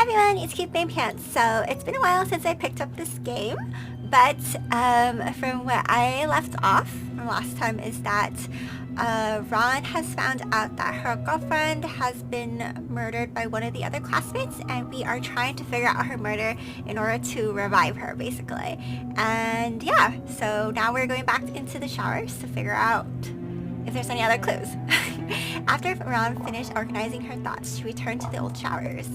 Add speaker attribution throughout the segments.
Speaker 1: Hi everyone, it's Cute Bang Pants. So it's been a while since I picked up this game, but from where I left off from last time is that Ron has found out that her girlfriend has been murdered by one of the other classmates, and we are trying to figure out her murder in order to revive her, basically. And yeah, so now we're going back into the showers to figure out if there's any other clues. After Ron finished organizing her thoughts, she returned to the old showers.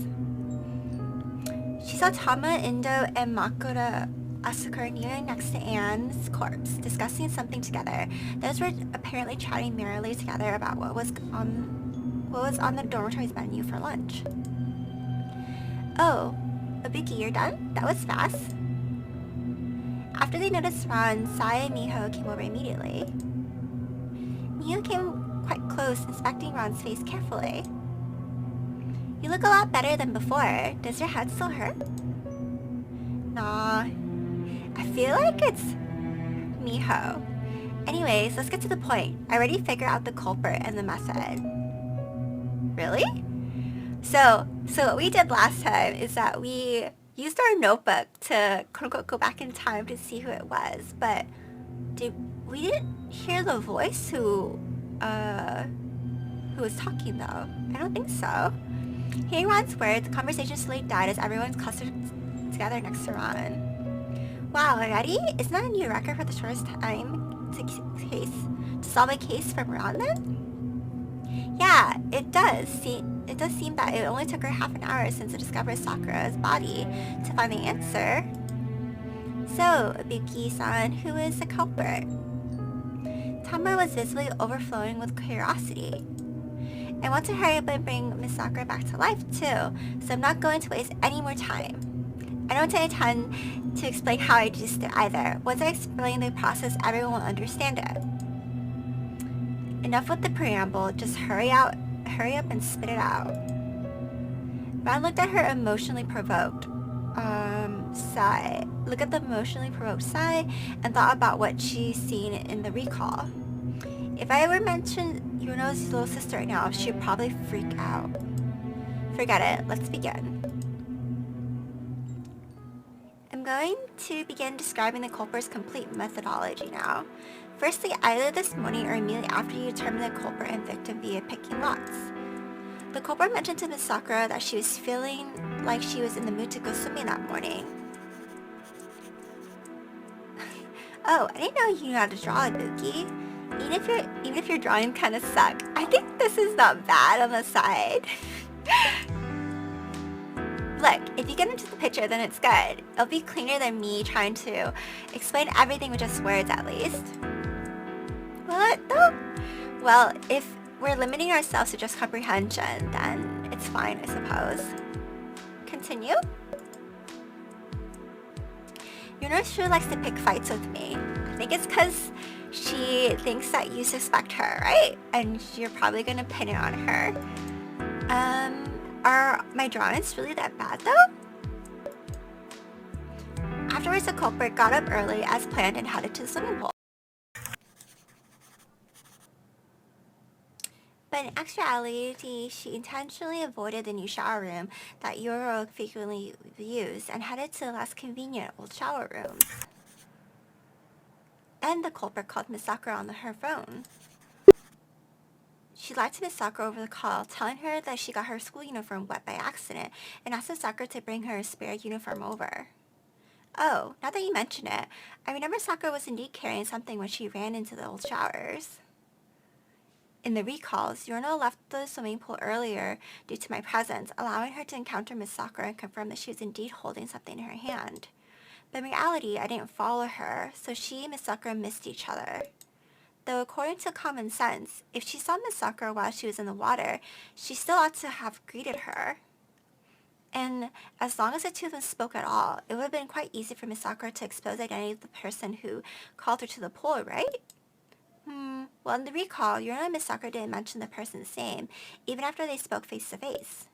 Speaker 1: She saw Tama, Indo, and Makura Asakura kneeling next to Ann's corpse, discussing something together. Those were apparently chatting merrily together about what was on the dormitory's menu for lunch. Oh, Ibuki, you're done? That was fast. After they noticed Ron, Sai and Miho came over immediately. Miho came quite close, inspecting Ron's face carefully. You look a lot better than before. Does your head still hurt? Nah. I feel like it's Miho. Anyways, let's get to the point. I already figured out the culprit and the method. Really? So what we did last time is that we used our notebook to quote-unquote go back in time to see who it was, but we didn't hear the voice who was talking though. I don't think so. Hearing Ron's words, the conversation slowly died as everyone clustered together next to Ron. Wow, already? Isn't that a new record for the shortest time to solve a case from Ron then? Yeah, it does. It does seem that it only took her half an hour since it discovered Sakura's body to find the answer. So, Ibuki-san, who is the culprit? Tama was visibly overflowing with curiosity. I want to hurry up and bring Miss Sakura back to life too, so I'm not going to waste any more time. I don't intend to explain how I just did either. Once I explain the process, everyone will understand it. Enough with the preamble, just hurry up and spit it out. Ron looked at her emotionally provoked Sai. Look at the emotionally provoked Sai and thought about what she's seen in the recall. If I ever mentioned Yuno's little sister right now, she'd probably freak out. Forget it, let's begin. I'm going to begin describing the culprit's complete methodology now. Firstly, either this morning or immediately after you determine the culprit and victim via picking lots. The culprit mentioned to Miss Sakura that she was feeling like she was in the mood to go swimming that morning. Oh, I didn't know you knew how to draw, Ibuki. Even if your drawing kind of suck, I think this is not bad on the side. Look, if you get into the picture, then it's good. It'll be cleaner than me trying to explain everything with just words, at least. What, though? Well, if we're limiting ourselves to just comprehension, then it's fine, I suppose. Continue? Your nurse sure likes to pick fights with me. I think it's because she thinks that you suspect her, right? And you're probably gonna pin it on her. Are my drawings really that bad though? Afterwards, the culprit got up early as planned and headed to the swimming pool. But in actuality, she intentionally avoided the new shower room that Yoro frequently used and headed to the less convenient old shower rooms. And the culprit called Miss Sakura on her phone. She lied to Miss Sakura over the call, telling her that she got her school uniform wet by accident and asked Miss Sakura to bring her spare uniform over. Oh, now that you mention it, I remember Sakura was indeed carrying something when she ran into the old showers. In the recalls, Yorno left the swimming pool earlier due to my presence, allowing her to encounter Miss Sakura and confirm that she was indeed holding something in her hand. But in reality, I didn't follow her, so she and Miss Sakura missed each other. Though according to common sense, if she saw Miss Sakura while she was in the water, she still ought to have greeted her. And as long as the two of them spoke at all, it would have been quite easy for Miss Sakura to expose the identity of the person who called her to the pool, right? Well, in the recall, Yorno and Miss Sakura didn't mention the person's name, even after they spoke face to face.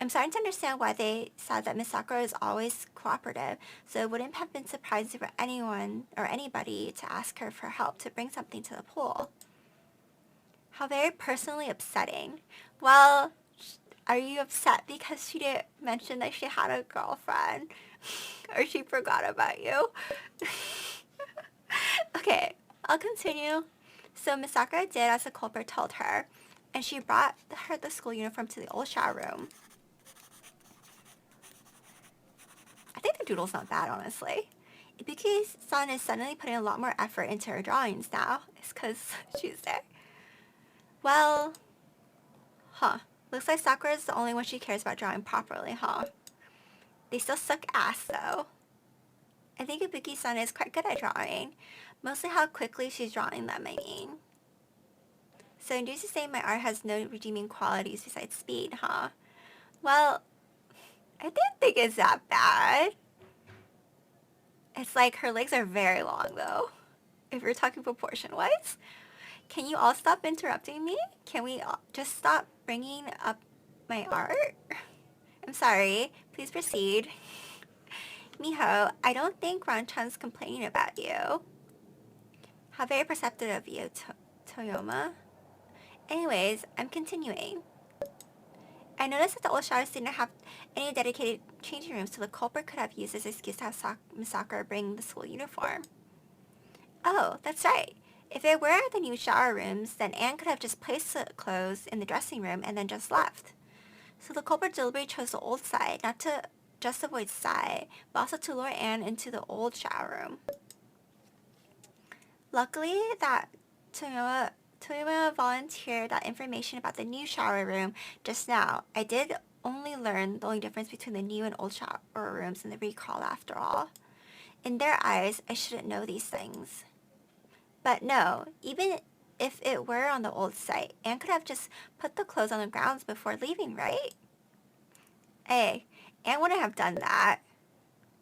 Speaker 1: I'm starting to understand why they said that Miss Sakura is always cooperative, so it wouldn't have been surprising for anyone or anybody to ask her for help to bring something to the pool. How very personally upsetting. Well, Are you upset because she didn't mention that she had a girlfriend? Or she forgot about you? Okay, I'll continue. So Miss Sakura did as the culprit told her, and she brought her the school uniform to the old shower room. I think the doodle's not bad, honestly. Ibuki's son is suddenly putting a lot more effort into her drawings now. It's because she's there. Well, looks like Sakura's the only one she cares about drawing properly, huh? They still suck ass, though. I think Ibuki's son is quite good at drawing. Mostly how quickly she's drawing them, I mean. So in to say my art has no redeeming qualities besides speed, huh? Well, I didn't think it's that bad. It's like her legs are very long, though. If you're talking proportion-wise. Can you all stop interrupting me? Can we all just stop bringing up my art? I'm sorry. Please proceed. Miho, I don't think Ranchan's complaining about you. How very perceptive of you, Toyoma. Anyways, I'm continuing. I noticed that the old showers didn't have any dedicated changing rooms, so the culprit could have used this excuse to have Miss Sakura bring the school uniform. Oh, that's right. If it were the new shower rooms, then Anne could have just placed the clothes in the dressing room and then just left. So the culprit deliberately chose the old side, not to just avoid Sai, but also to lure Anne into the old shower room. Luckily, that Toyoma volunteered that information about the new shower room just now. I did only learn the only difference between the new and old shower rooms in the recall after all. In their eyes, I shouldn't know these things. But no, even if it were on the old site, Anne could have just put the clothes on the grounds before leaving, right? Hey, Anne wouldn't have done that.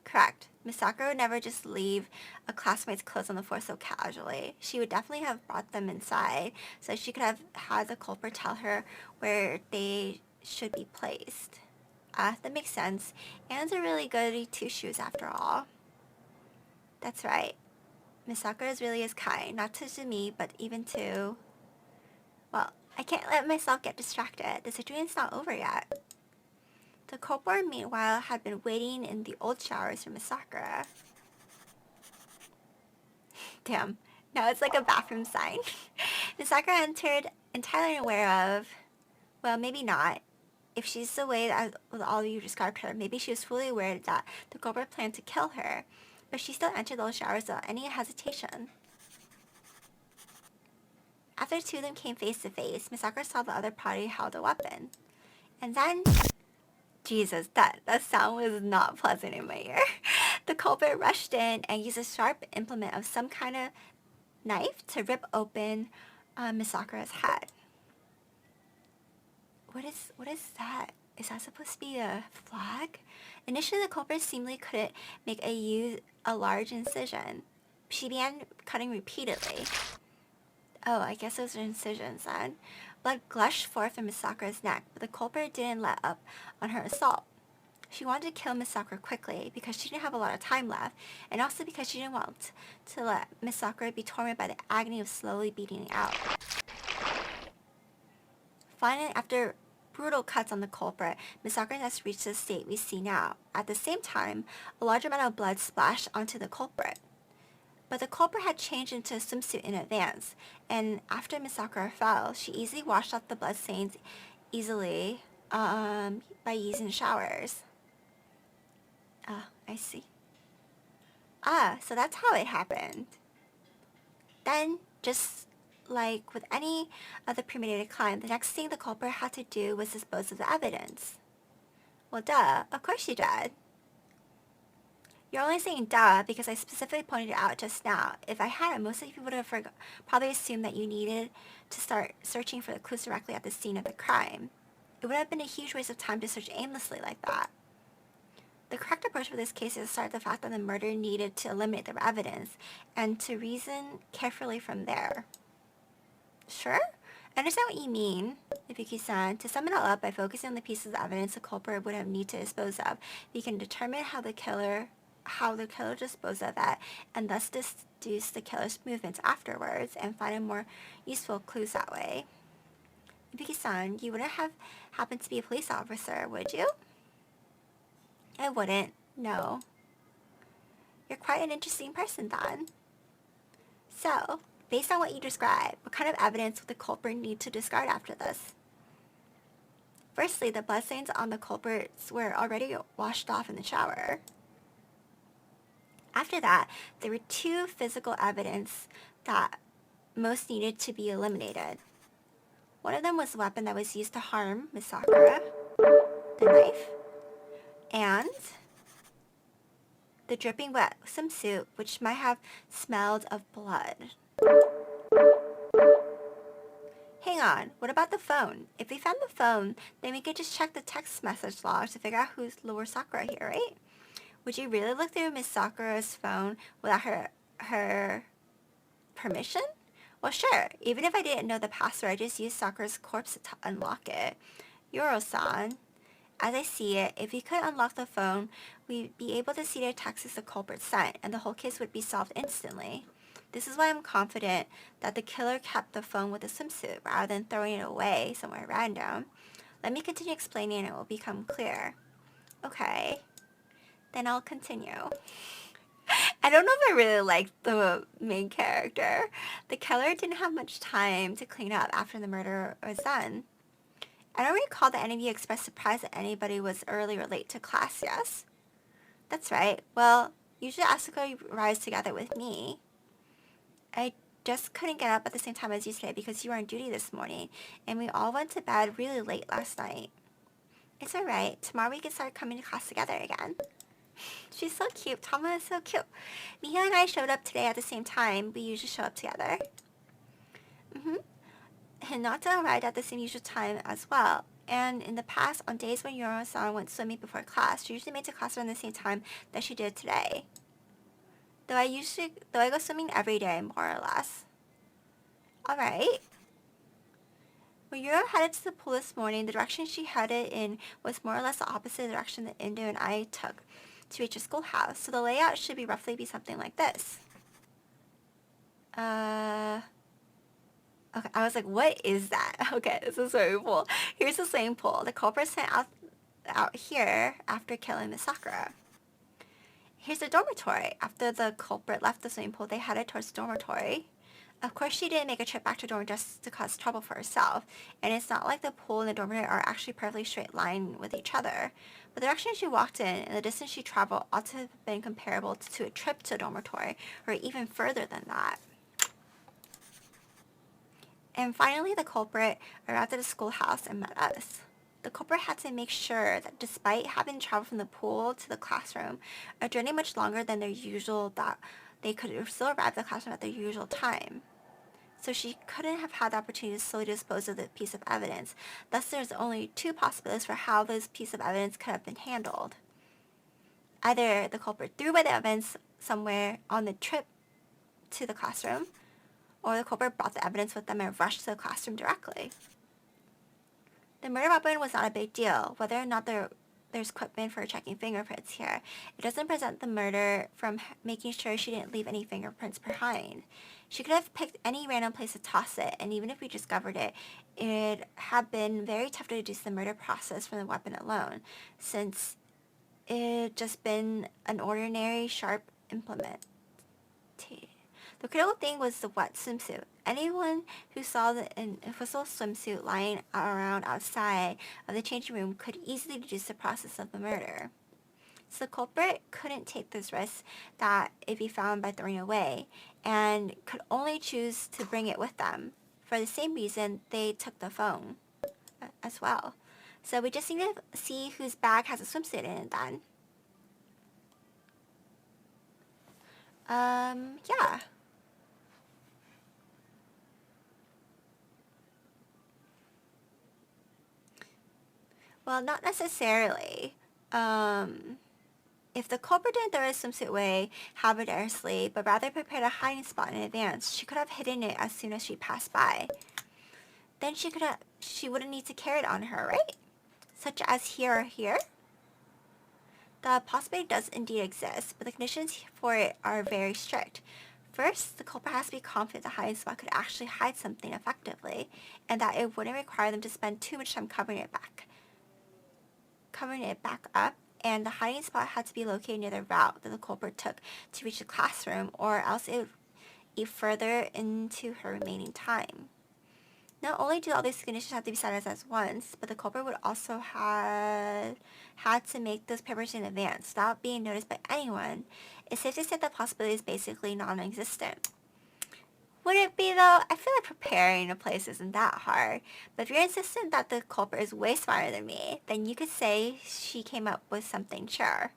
Speaker 1: Correct. Miss Sakura would never just leave a classmate's clothes on the floor so casually. She would definitely have brought them inside, so she could have had the culprit tell her where they should be placed. That makes sense. Anne's a really goody two-shoes after all. That's right. Miss Sakura really is kind, not to me, but even to... Well, I can't let myself get distracted. The situation's not over yet. The culprit, meanwhile, had been waiting in the old showers for Miss Sakura. Damn, now it's like a bathroom sign. Miss Sakura entered entirely aware of... Well, maybe not. If she's the way that all of you described her, maybe she was fully aware that the culprit planned to kill her. But she still entered those showers without any hesitation. After the two of them came face to face, Miss Sakura saw the other party held a weapon. And then... Jesus, that sound was not pleasant in my ear. The culprit rushed in and used a sharp implement of some kind of knife to rip open Miss Sakura's head. What is that? Is that supposed to be a flag? Initially, the culprit seemingly couldn't make a large incision. She began cutting repeatedly. Oh, I guess those are incisions then. Blood gushed forth from Miss Sakura's neck, but the culprit didn't let up on her assault. She wanted to kill Miss Sakura quickly because she didn't have a lot of time left, and also because she didn't want to let Miss Sakura be tormented by the agony of slowly bleeding out. Finally, after brutal cuts on the culprit, Miss Sakura has reached the state we see now. At the same time, a large amount of blood splashed onto the culprit. But the culprit had changed into a swimsuit in advance, and after Miss Sakura fell, she easily washed off the blood stains by using showers. I see. So that's how it happened. Then, just like with any other premeditated crime, the next thing the culprit had to do was dispose of the evidence. Well, duh. Of course she did. You're only saying duh because I specifically pointed it out just now. If I hadn't, most of you would have probably assumed that you needed to start searching for the clues directly at the scene of the crime. It would have been a huge waste of time to search aimlessly like that. The correct approach for this case is to start with the fact that the murder needed to eliminate the evidence, and to reason carefully from there. Sure? I understand what you mean, Ibuki-san. To sum it all up, by focusing on the pieces of evidence the culprit would have need to dispose of, we can determine how the killer disposed of it, and thus deduce the killer's movements afterwards, and find more useful clues that way. Ibuki-san, you wouldn't have happened to be a police officer, would you? I wouldn't, no. You're quite an interesting person, then. So, based on what you described, what kind of evidence would the culprit need to discard after this? Firstly, the bloodstains on the culprits were already washed off in the shower. After that, there were two physical evidence that most needed to be eliminated. One of them was the weapon that was used to harm Miss Sakura, the knife, and the dripping wet swimsuit, which might have smelled of blood. Hang on, what about the phone? If we found the phone, then we could just check the text message logs to figure out who's Lower Sakura here, right? Would you really look through Miss Sakura's phone without her permission? Well, sure. Even if I didn't know the password, I just used Sakura's corpse to unlock it. Yoro-san, as I see it, if we could unlock the phone, we'd be able to see the texts the culprit sent, and the whole case would be solved instantly. This is why I'm confident that the killer kept the phone with the swimsuit rather than throwing it away somewhere random. Let me continue explaining and it will become clear. Okay, then I'll continue. I don't know if I really liked the main character. The killer didn't have much time to clean up after the murder was done. I don't recall that any of you expressed surprise that anybody was early or late to class, yes? That's right. Well, usually Asuka arrives together with me. I just couldn't get up at the same time as you today because you were on duty this morning, and we all went to bed really late last night. It's alright. Tomorrow we can start coming to class together again. She's so cute. Tama is so cute. Miho and I showed up today at the same time. We usually show up together. Hinata arrived at the same usual time as well. And in the past, on days when Yoro-san went swimming before class, she usually made it to class around the same time that she did today. Though I go swimming every day, more or less. Alright. When Yoro headed to the pool this morning, the direction she headed in was more or less the opposite direction that Indo and I took to reach the schoolhouse. So the layout should roughly be something like this. Okay, I was like, what is that? Okay, this is swimming pool. Here's the swimming pool. The culprit sent out here after killing Miss Sakura. Here's the dormitory. After the culprit left the swimming pool, they headed towards the dormitory. Of course, she didn't make a trip back to dorm just to cause trouble for herself, and it's not like the pool and the dormitory are actually perfectly straight line with each other. But the direction she walked in and the distance she traveled ought to have been comparable to a trip to a dormitory, or even further than that. And finally, the culprit arrived at the schoolhouse and met us. The culprit had to make sure that despite having traveled from the pool to the classroom, a journey much longer than their usual, that they could still arrive at the classroom at their usual time. So she couldn't have had the opportunity to slowly dispose of the piece of evidence. Thus, there's only two possibilities for how this piece of evidence could have been handled. Either the culprit threw away the evidence somewhere on the trip to the classroom, or the culprit brought the evidence with them and rushed to the classroom directly. The murder weapon was not a big deal. Whether or not there's equipment for checking fingerprints here, it doesn't prevent the murder from making sure she didn't leave any fingerprints behind. She could have picked any random place to toss it, and even if we discovered it, it'd have been very tough to deduce the murder process from the weapon alone, since it'd just been an ordinary sharp implement. The critical thing was the wet swimsuit. Anyone who saw the official swimsuit lying around outside of the changing room could easily deduce the process of the murder. So the culprit couldn't take this risk that it'd be found by throwing away, and could only choose to bring it with them. For the same reason, they took the phone as well. So we just need to see whose bag has a swimsuit in it then. Yeah. Well, not necessarily. If the culprit didn't throw his swimsuit away habitually, but rather prepared a hiding spot in advance, she could have hidden it as soon as she passed by. Then she wouldn't need to carry it on her, right? Such as here or here. The possibility does indeed exist, but the conditions for it are very strict. First, the culprit has to be confident the hiding spot could actually hide something effectively, and that it wouldn't require them to spend too much time covering it back up, and the hiding spot had to be located near the route that the culprit took to reach the classroom, or else it would eat further into her remaining time. Not only do all these conditions have to be satisfied at once, but the culprit would also had to make those papers in advance without being noticed by anyone. It's safe to say that possibility is basically non-existent. Would it be though? I feel like preparing a place isn't that hard. But if you're insistent that the culprit is way smarter than me, then you could say she came up with something sure.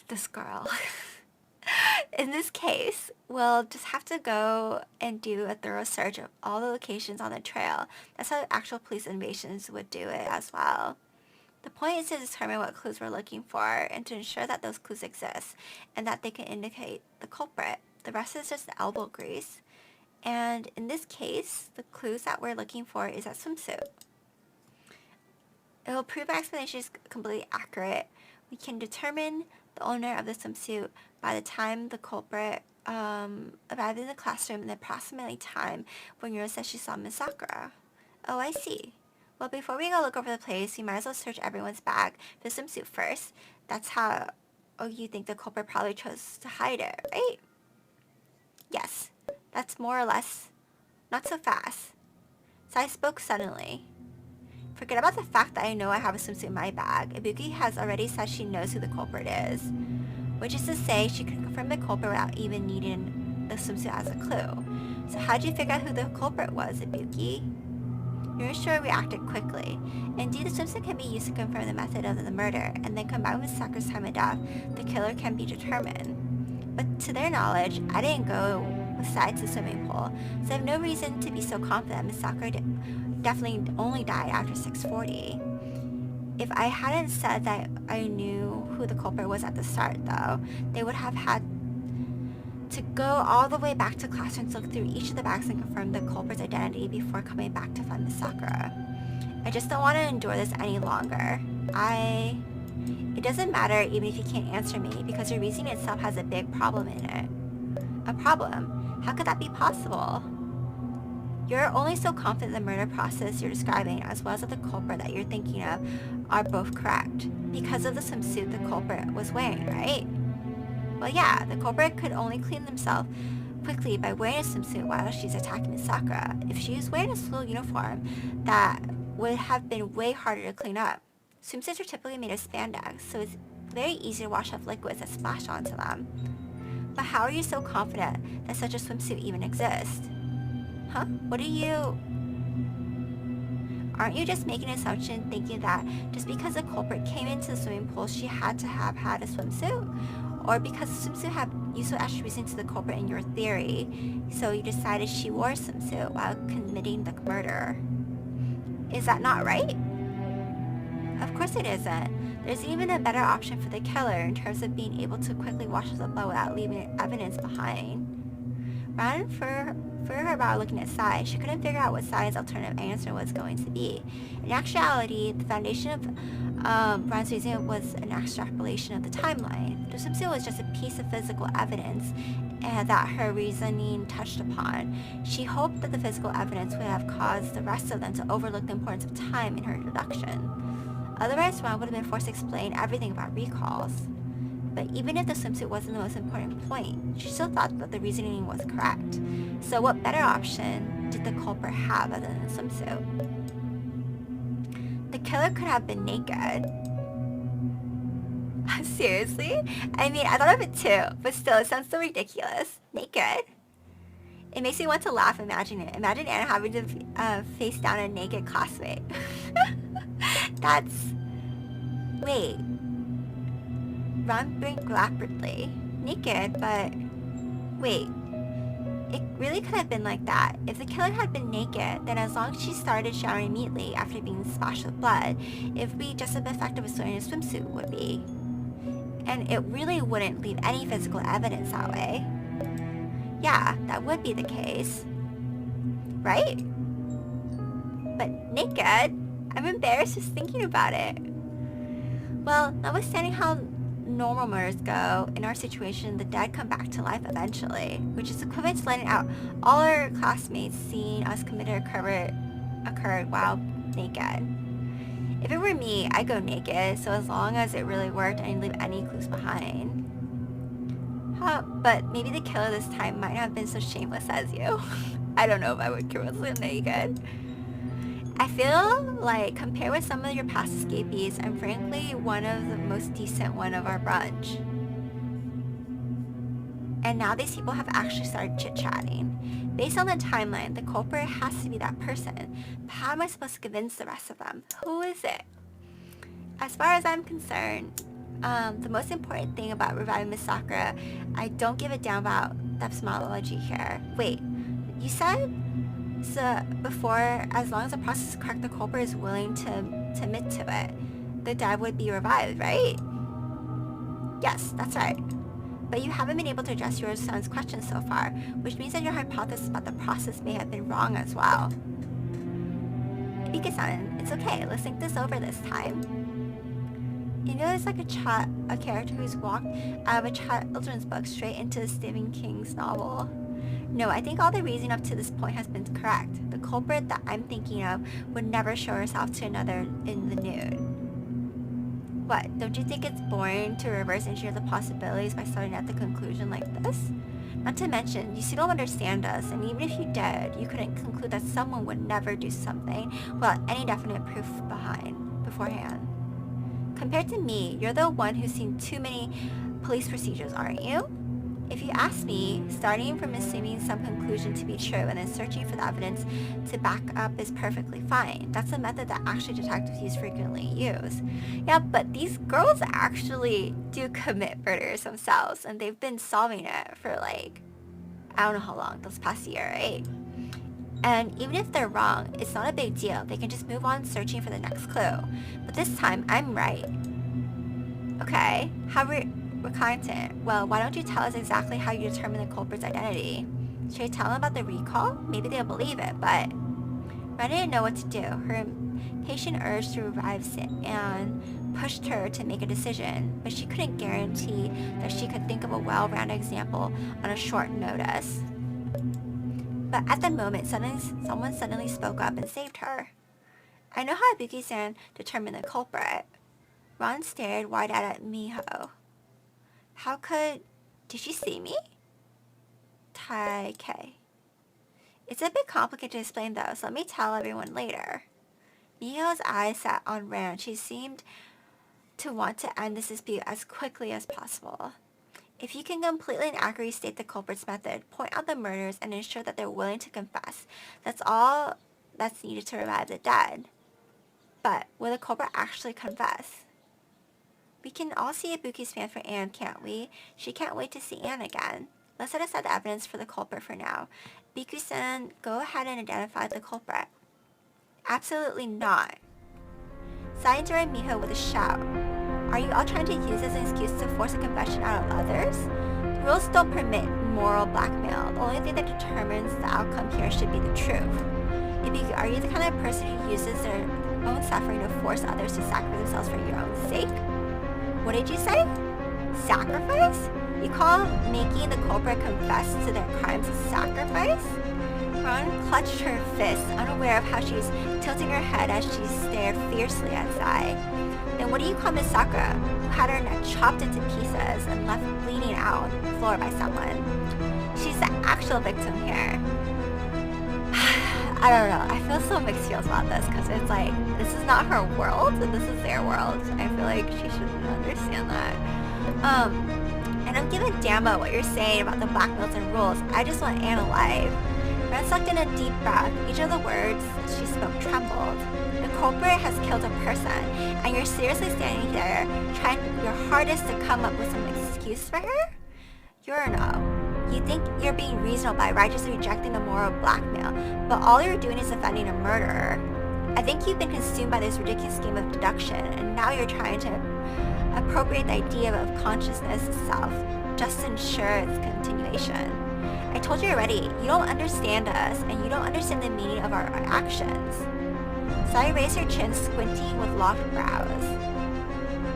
Speaker 1: This girl. In this case, we'll just have to go and do a thorough search of all the locations on the trail. That's how actual police investigations would do it as well. The point is to determine what clues we're looking for and to ensure that those clues exist and that they can indicate the culprit. The rest is just elbow grease. And in this case, the clues that we're looking for is that swimsuit. It will prove our explanation is completely accurate. We can determine the owner of the swimsuit by the time the culprit arrived in the classroom and the approximately time when Yura said she saw Miss Sakura. Oh, I see. Well, before we go look over the place, we might as well search everyone's bag for the swimsuit first. That's how you think the culprit probably chose to hide it, right? Yes, that's more or less. Not so fast. So I spoke suddenly. Forget about the fact that I know I have a swimsuit in my bag. Ibuki has already said she knows who the culprit is. Which is to say, she can confirm the culprit without even needing the swimsuit as a clue. So how'd you figure out who the culprit was, Ibuki? Yurishiro reacted quickly. Indeed, the swimsuit can be used to confirm the method of the murder, and then combined with Sakura's time of death, the killer can be determined. But to their knowledge, I didn't go besides the swimming pool, so I have no reason to be so confident Miss Sakura definitely only died after 6:40. If I hadn't said that I knew who the culprit was at the start, though, they would have had to go all the way back to classrooms, look through each of the bags and confirm the culprit's identity before coming back to find Miss Sakura. I just don't want to endure this any longer. It doesn't matter even if you can't answer me, because your reasoning itself has a big problem in it. A problem? How could that be possible? You're only so confident the murder process you're describing, as well as that the culprit that you're thinking of, are both correct, because of the swimsuit the culprit was wearing, right? Well, yeah, the culprit could only clean themselves quickly by wearing a swimsuit while she's attacking Miss Sakura. If she was wearing a school uniform, that would have been way harder to clean up. Swimsuits are typically made of spandex, so it's very easy to wash off liquids that splash onto them. But how are you so confident that such a swimsuit even exists? Huh? What are you... Aren't you just making an assumption thinking that just because the culprit came into the swimming pool she had to have had a swimsuit? Or because the swimsuit had useful attributes to the culprit in your theory, so you decided she wore a swimsuit while committing the murder? Is that not right? Of course it isn't. There's even a better option for the killer in terms of being able to quickly wash the blood without leaving evidence behind. Rather than for her about looking at size, she couldn't figure out what size alternative answer was going to be. In actuality, the foundation of Ron's reasoning was an extrapolation of the timeline. The swimsuit was just a piece of physical evidence that her reasoning touched upon. She hoped that the physical evidence would have caused the rest of them to overlook the importance of time in her deduction. Otherwise, Ron would have been forced to explain everything about recalls. But even if the swimsuit wasn't the most important point, she still thought that the reasoning was correct. So what better option did the culprit have other than the swimsuit? The killer could have been naked. Seriously? I mean, I thought of it too, but still, it sounds so ridiculous. Naked? It makes me want to laugh imagining it. Imagine Anna having to face down a naked classmate. That's... Wait. Ron blinked rapidly. Naked, but... Wait. It really could have been like that. If the killer had been naked, then as long as she started showering immediately after being splashed with blood, it would be just as effective as wearing a swimsuit would be. And it really wouldn't leave any physical evidence that way. Yeah, that would be the case. Right? But naked? I'm embarrassed just thinking about it. Well, notwithstanding how normal murders go, in our situation, the dead come back to life eventually, which is equivalent to letting out all our classmates seeing us commit occurred while naked. If it were me, I'd go naked, so as long as it really worked, I didn't leave any clues behind. But maybe the killer this time might not have been so shameless as you. I don't know if I would kill myself naked. I feel like, compared with some of your past escapees, I'm frankly one of the most decent one of our bunch. And now these people have actually started chit-chatting. Based on the timeline, the culprit has to be that person. But how am I supposed to convince the rest of them? Who is it? As far as I'm concerned, the most important thing about reviving Miss Sakura, I don't give a damn about the epistemology here. Wait, you said so before, as long as the process is correct, the culprit is willing to admit to it, the dead would be revived, right? Yes, that's right. But you haven't been able to address your son's questions so far, which means that your hypothesis about the process may have been wrong as well. Ibuki-san, it's okay. Let's think this over this time. You know, it's like a character who's walked out of a children's book straight into a Stephen King's novel. No, I think all the reasoning up to this point has been correct. The culprit that I'm thinking of would never show herself to another in the nude. What, don't you think it's boring to reverse engineer the possibilities by starting at the conclusion like this? Not to mention, you still don't understand us, and even if you did, you couldn't conclude that someone would never do something without any definite proof beforehand. Compared to me, you're the one who's seen too many police procedures, aren't you? If you ask me, starting from assuming some conclusion to be true and then searching for the evidence to back up is perfectly fine. That's a method that actually detectives frequently use. Yeah, but these girls actually do commit murders themselves, and they've been solving it for like, I don't know how long, this past year, right? And even if they're wrong, it's not a big deal. They can just move on searching for the next clue. But this time, I'm right. Okay, how recontant. Well, why don't you tell us exactly how you determine the culprit's identity? Should I tell them about the recall? Maybe they'll believe it, but Ren didn't know what to do. Her impatient urge to revive Anne pushed her to make a decision, but she couldn't guarantee that she could think of a well-rounded example on a short notice. But at the moment, someone suddenly spoke up and saved her. I know how Ibuki-san determined the culprit. Ron stared wide-eyed at Miho. How could... Did she see me? Taike. It's a bit complicated to explain though, so let me tell everyone later. Miho's eyes sat on Ran. She seemed to want to end this dispute as quickly as possible. If you can completely and accurately state the culprit's method, point out the murders, and ensure that they're willing to confess, that's all that's needed to revive the dead. But will the culprit actually confess? We can all see Ibuki's fan for Anne, can't we? She can't wait to see Anne again. Let's set aside the evidence for the culprit for now. Ibuki-san, go ahead and identify the culprit. Absolutely not. Sai interrupted Miho with a shout. Are you all trying to use this as an excuse to force a confession out of others? The rules don't permit moral blackmail. The only thing that determines the outcome here should be the truth. Ibuki, are you the kind of person who uses their own suffering to force others to sacrifice themselves for your own sake? What did you say? Sacrifice? You call making the culprit confess to their crimes a sacrifice? Ron clutched her fist, unaware of how she's tilting her head as she stared fiercely at Sai. Then what do you call Miss Sakura, who had her neck chopped into pieces and left bleeding out on the floor by someone? She's the actual victim here. I don't know. I feel so mixed feels about this because it's like, this is not her world and this is their world. I feel like she shouldn't understand that. I don't give a damn about what you're saying about the blackmails and rules. I just want Anne alive. Ren sucked in a deep breath. Each of the words she spoke trembled. The culprit has killed a person, and you're seriously standing there trying your hardest to come up with some excuse for her? You're a no. You think you're being reasonable by righteously rejecting the moral blackmail, but all you're doing is defending a murderer. I think you've been consumed by this ridiculous scheme of deduction, and now you're trying to appropriate the idea of consciousness itself, just to ensure its continuation. I told you already, you don't understand us, and you don't understand the meaning of our actions. Sai raised her chin, squinting with locked brows.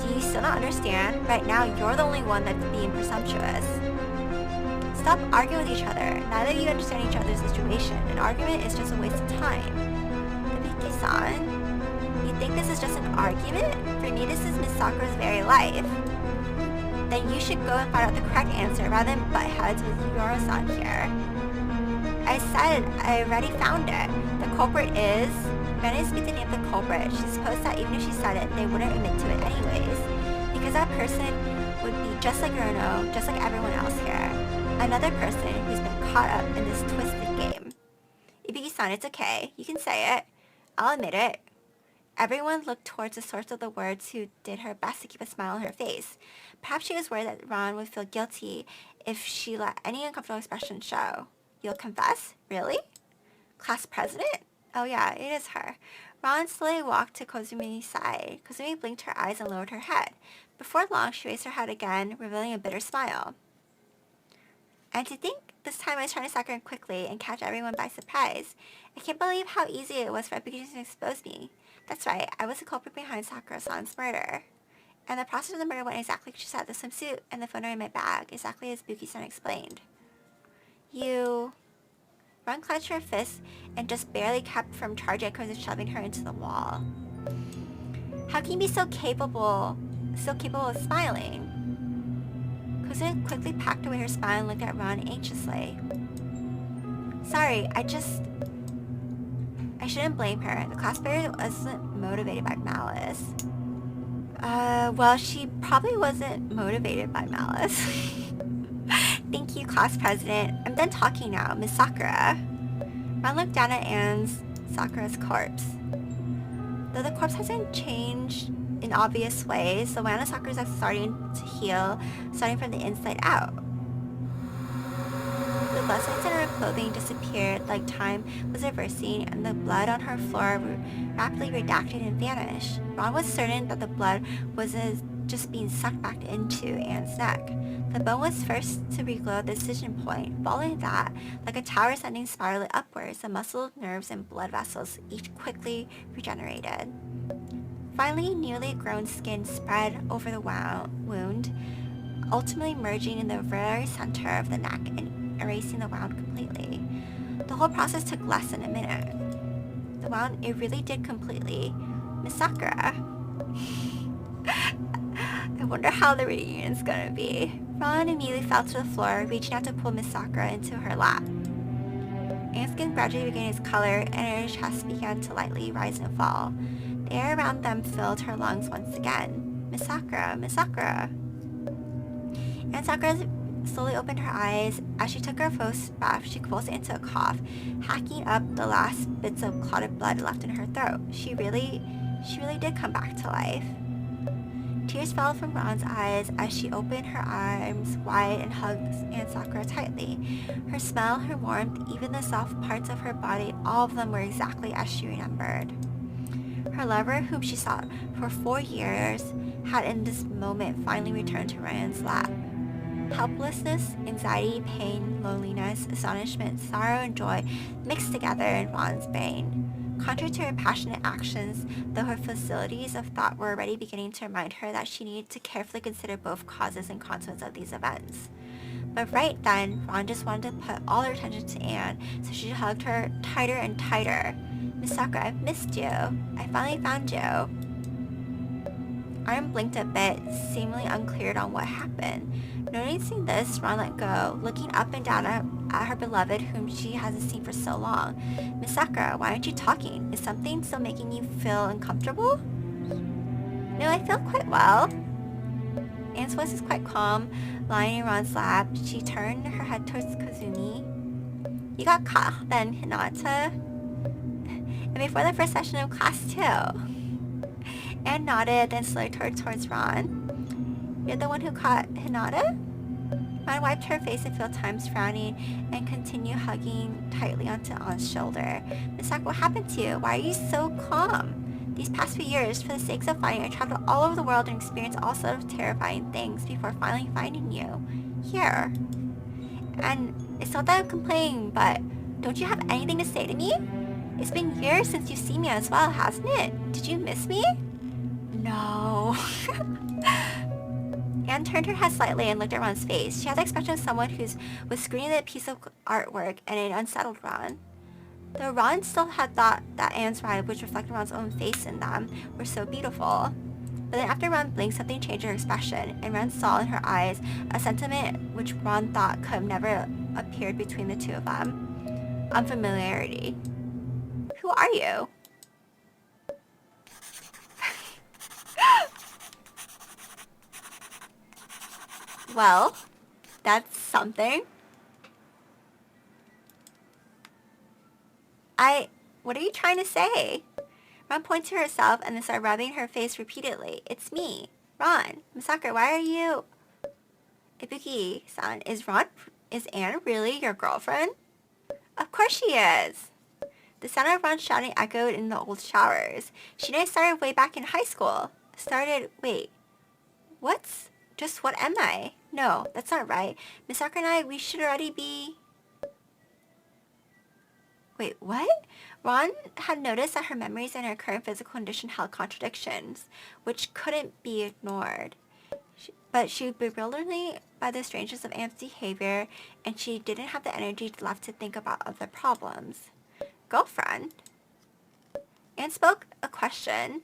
Speaker 1: Do you still not understand? Right now, you're the only one that's being presumptuous. Stop arguing with each other. Neither of you understand each other's situation. An argument is just a waste of time. Ibuki-san, you think this is just an argument? For me, this is Miss Sakura's very life. Then you should go and find out the correct answer rather than butt heads with Yoro-san here. I said I already found it. The culprit is... Granny speaks the name of the culprit. She supposed that even if she said it, they wouldn't admit to it anyways. Because that person would be just like Chrono, just like everyone else here. Another person who's been caught up in this twisted game. Ibuki-san, it's okay. You can say it. I'll admit it. Everyone looked towards the source of the words who did her best to keep a smile on her face. Perhaps she was worried that Ron would feel guilty if she let any uncomfortable expression show. You'll confess? Really? Class president? Oh yeah, it is her. Ron slowly walked to Kozumi's side. Kozumi blinked her eyes and lowered her head. Before long, she raised her head again, revealing a bitter smile. And to think this time I was trying to sucker in quickly and catch everyone by surprise. I can't believe how easy it was for Ibuki to expose me. That's right, I was the culprit behind Sakura-san's murder. And the process of the murder went exactly like she said, the swimsuit and the photo in my bag, exactly as Ibuki-san explained. You... Ron clenched her fist and just barely kept from charging because of shoving her into the wall. How can you be so capable of smiling? Kozumi quickly packed away her smile and looked at Ron anxiously. Sorry, I shouldn't blame her. The class bearer wasn't motivated by malice. Well, she probably wasn't motivated by malice. Thank you, class president. I'm done talking now, Miss Sakura. Ron looked down at Ann Sakura's corpse. Though the corpse hasn't changed in obvious ways, the Ann Sakura's starting to heal, starting from the inside out. The blood stains in her clothing disappeared like time was reversing, and the blood on her floor rapidly redacted and vanished. Ron was certain that the blood was just being sucked back into Anne's neck. The bone was first to reglow at the decision point. Following that, like a tower ascending spirally upwards, the muscles, nerves, and blood vessels each quickly regenerated. Finally, newly grown skin spread over the wound, ultimately merging in the very center of the neck and erasing the wound completely. The whole process took less than a minute. The wound, it really did completely. Miss Sakura. I wonder how the reunion's gonna be. Ron immediately fell to the floor, reaching out to pull Miss Sakura into her lap. Anne's skin gradually regained its color, and her chest began to lightly rise and fall. The air around them filled her lungs once again. Miss Sakura, Miss Sakura. Ann Sakura slowly opened her eyes. As she took her first breath, she convulsed into a cough, hacking up the last bits of clotted blood left in her throat. She really did come back to life. Tears fell from Ron's eyes as she opened her arms wide and hugged Ann Sakura tightly. Her smell, her warmth, even the soft parts of her body, all of them were exactly as she remembered. Her lover, whom she sought for 4 years, had in this moment finally returned to Ryan's lap. Helplessness, anxiety, pain, loneliness, astonishment, sorrow, and joy mixed together in Ron's brain. Contrary to her passionate actions, though her facilities of thought were already beginning to remind her that she needed to carefully consider both causes and consequences of these events. But right then, Ron just wanted to put all her attention to Anne, so she hugged her tighter and tighter. Miss Sakura, I've missed you. I finally found you. Arm blinked a bit, seemingly unclear on what happened. Noticing this, Ron let go, looking up and down at her beloved, whom she hasn't seen for so long. Miss Sakura, why aren't you talking? Is something still making you feel uncomfortable? No, I feel quite well. Anne's voice is quite calm, lying in Ron's lap. She turned her head towards Kozumi. You got caught then, Hinata? And before the first session of class too. Anne nodded, then slowly turned towards Ron. You're the one who caught Hinata? Ron wiped her face a few times, frowning, and continued hugging tightly onto Ann's shoulder. Miss Sakura, what happened to you? Why are you so calm? These past few years, for the sake of fighting, I traveled all over the world and experienced all sorts of terrifying things before finally finding you. Here. And it's not that I'm complaining, but don't you have anything to say to me? It's been years since you've seen me as well, hasn't it? Did you miss me? No. Anne turned her head slightly and looked at Ron's face. She had the expression of someone who was screening a piece of artwork, and it unsettled Ron. Though Ron still had thought that Anne's eyes, which reflected Ron's own face in them, were so beautiful. But then after Ron blinked, something changed her expression, and Ron saw in her eyes a sentiment which Ron thought could have never appeared between the two of them. Unfamiliarity. Who are you? Well, that's something. What are you trying to say? Ron pointed to herself and then started rubbing her face repeatedly. It's me, Ron. Miss Sakura, why are you... Ibuki-san, is Anne really your girlfriend? Of course she is. The sound of Ron shouting echoed in the old showers. She and I started way back in high school. Wait. What am I? No, that's not right. Miss Sakura and I, we should already be... Wait, what? Ron had noticed that her memories and her current physical condition held contradictions, which couldn't be ignored. But she was bewildered by the strangeness of Anne's behavior, and she didn't have the energy left to think about other problems. Girlfriend? Anne spoke a question.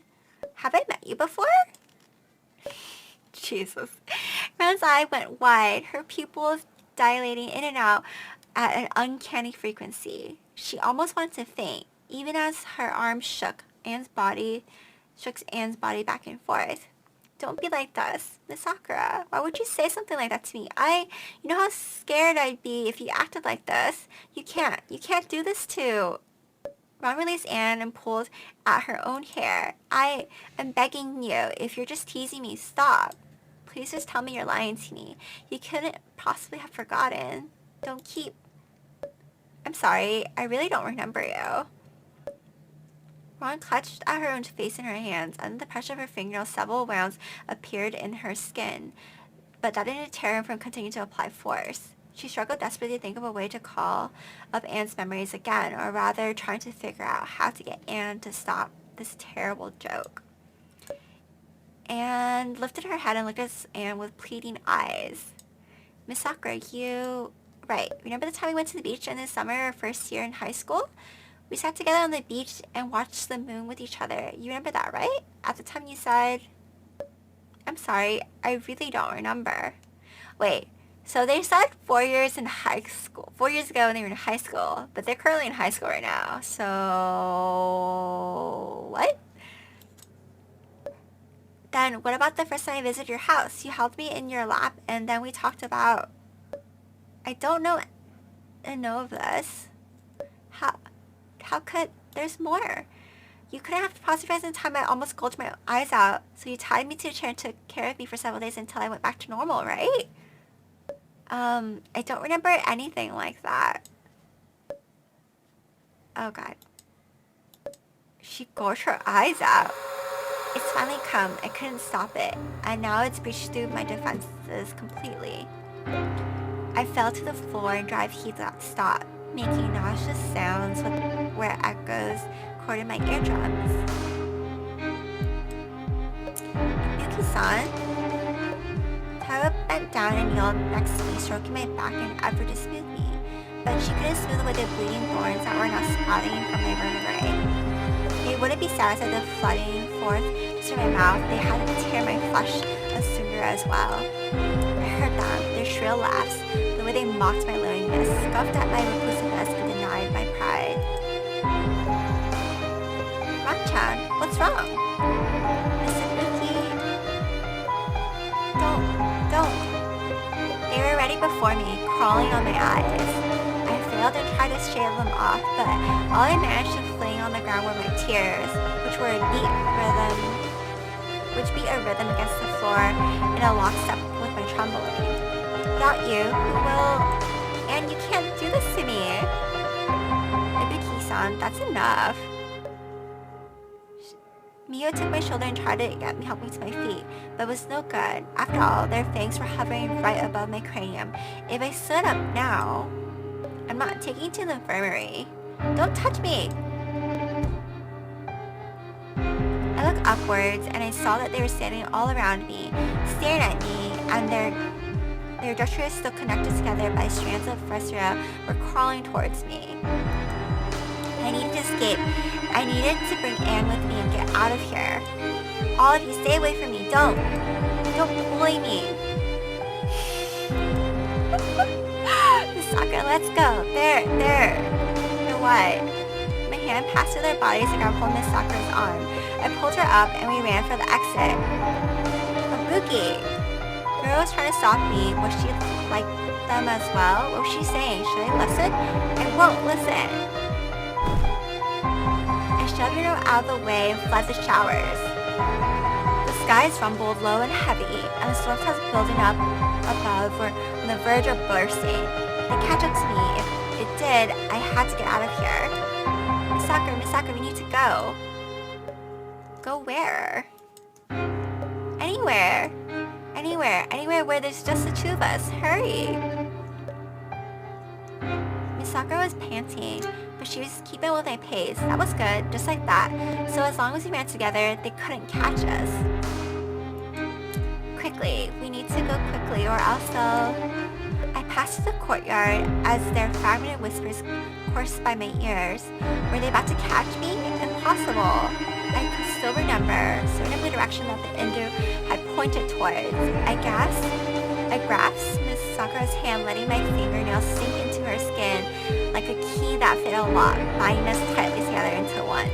Speaker 1: Have I met you before? Jesus. Ron's eye went wide, her pupils dilating in and out at an uncanny frequency. She almost wanted to faint, even as her arms shook Anne's body back and forth. Don't be like this, Miss Sakura. Why would you say something like that to me? You know how scared I'd be if you acted like this. You can't do this to... Ron released Anne and pulled at her own hair. I am begging you, if you're just teasing me, stop. Please just tell me you're lying to me. You couldn't possibly have forgotten. Don't keep... I'm sorry, I really don't remember you. Ron clutched at her own face in her hands. Under the pressure of her fingernails, several wounds appeared in her skin, but that didn't deter him from continuing to apply force. She struggled desperately to think of a way to call up Anne's memories again, or rather trying to figure out how to get Anne to stop this terrible joke. Anne lifted her head and looked at Anne with pleading eyes. Miss Sakura, Right, remember the time we went to the beach in the summer our first year in high school? We sat together on the beach and watched the moon with each other. You remember that, right? At the time you said... I'm sorry, I really don't remember. Wait, so they said 4 years in high school. 4 years ago when they were in high school, but they're currently in high school right now. So... what? Then what about the first time I visited your house? You held me in your lap and then we talked about... I don't know of this. How could... There's more. You couldn't have apostrophed in time I almost gouged my eyes out, so you tied me to a chair and took care of me for several days until I went back to normal, right? I don't remember anything like that. Oh god. She gouged her eyes out. It's finally come. I couldn't stop it, and now it's breached through my defenses completely. I fell to the floor and drive heat stopped, making nauseous sounds where echoes corded my eardrums. Yuki-san? Tara bent down and kneeled next to me, stroking my back in an effort to smooth me, but she couldn't smooth away the bleeding thorns that were now sprouting from my vertebrae. They wouldn't be satisfied with flooding forth to my mouth. They had to tear my flesh asunder as well. I heard them, their shrill laughs, the way they mocked my loneliness, scoffed at my reclusiveness, and denied my pride. Ron-chan, what's wrong? Miss Ibuki. Don't. They were ready before me, crawling on my eyes. I failed and tried to shave them off, but all I managed to fling on the ground were my tears, which beat a rhythm against the floor in a lockstep with my trembling. Without you, who will... And you can't do this to me. Ibuki-san, that's enough. Mio took my shoulder and tried to help me to my feet, but it was no good. After all, their fangs were hovering right above my cranium. If I stood up now... I'm not taking you to the infirmary. Don't touch me! I looked upwards, and I saw that they were standing all around me, staring at me and their detritus still connected together by strands of viscera were crawling towards me. I needed to escape. I needed to bring Ann with me and get out of here. All of you, stay away from me. Don't bully me. Miss Sakura, let's go. There. For what? My hand passed through their bodies and grabbed hold of Miss Sakura's arm. I pulled her up and we ran for the exit. Ibuki! The girl was trying to stop me. Was she like them as well? What was she saying? Should I listen? I won't listen. I shoved her out of the way and fled the showers. The skies rumbled low and heavy, and the storm clouds building up above were on the verge of bursting. They catch up to me. If it did, I had to get out of here. Miss Sakura, we need to go. Go where? Anywhere where there's just the two of us. Hurry. Miss Sakura was panting, but she was keeping with my pace. That was good, just like that. So as long as we ran together, they couldn't catch us. Quickly, we need to go quickly or else they'll... I passed through the courtyard as their fragmented whispers coursed by my ears. Were they about to catch me? Impossible. I could still remember the direction that the Indu had pointed towards. I grasped Miss Sakura's hand, letting my fingernails sink into her skin like a key that fit a lock, binding us tightly together into one.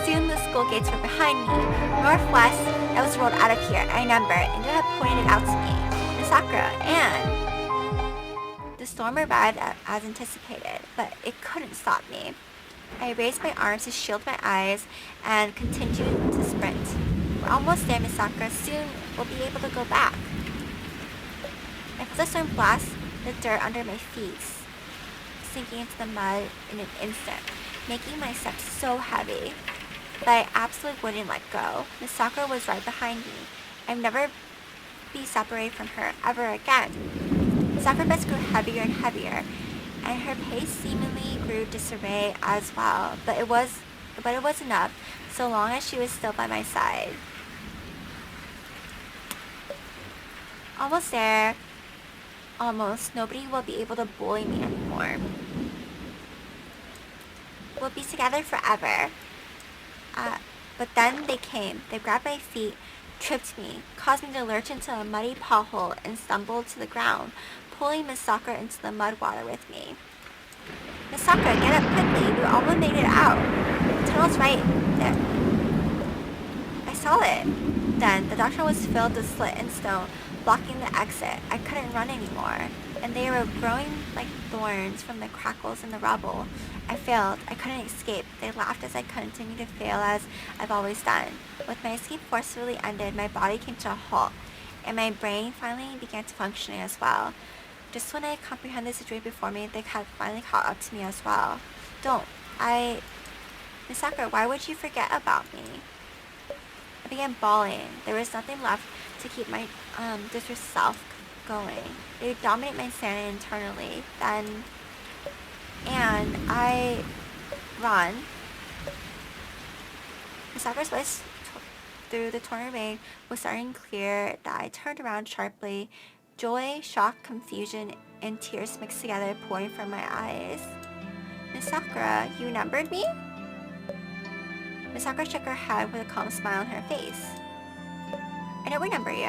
Speaker 1: Soon the school gates were behind me. Northwest, I was rolled out of here. I remember, Indu had pointed it out to me. Miss Sakura, Ann. The storm arrived as anticipated, but it couldn't stop me. I raised my arms to shield my eyes and continued to sprint. We're almost there, Miss Sakura. Soon we'll be able to go back. I felt the storm blast the dirt under my feet, sinking into the mud in an instant, making my steps so heavy. But I absolutely wouldn't let go. Miss Sakura was right behind me. I'd never be separated from her ever again. Sakurai grew heavier and heavier, and her pace seemingly grew disarray as well, but it was enough, so long as she was still by my side. Almost there. Almost. Nobody will be able to bully me anymore. We'll be together forever. But then they came. They grabbed my feet, tripped me, caused me to lurch into a muddy pothole and stumble to the ground, pulling Miss Sakura into the mud water with me. Miss Sakura, get up quickly. We almost made it out. The tunnel's right there. I saw it. Then the doctor was filled with slit and stone, blocking the exit. I couldn't run anymore, and they were growing like thorns from the crackles in the rubble. I failed. I couldn't escape. They laughed as I continued to fail as I've always done. With my escape forcefully ended, my body came to a halt, and my brain finally began to function as well. Just when I comprehended the situation before me, they had finally caught up to me as well. Miss Sakura, why would you forget about me? I began bawling. There was nothing left to keep my distress self going. They would dominate my sanity internally. Then, and I run. Miss Sakura's voice through the torn rain was starting clear that I turned around sharply. Joy, shock, confusion, and tears mixed together, pouring from my eyes. Miss Sakura, you remembered me? Miss Sakura shook her head with a calm smile on her face. I don't remember you.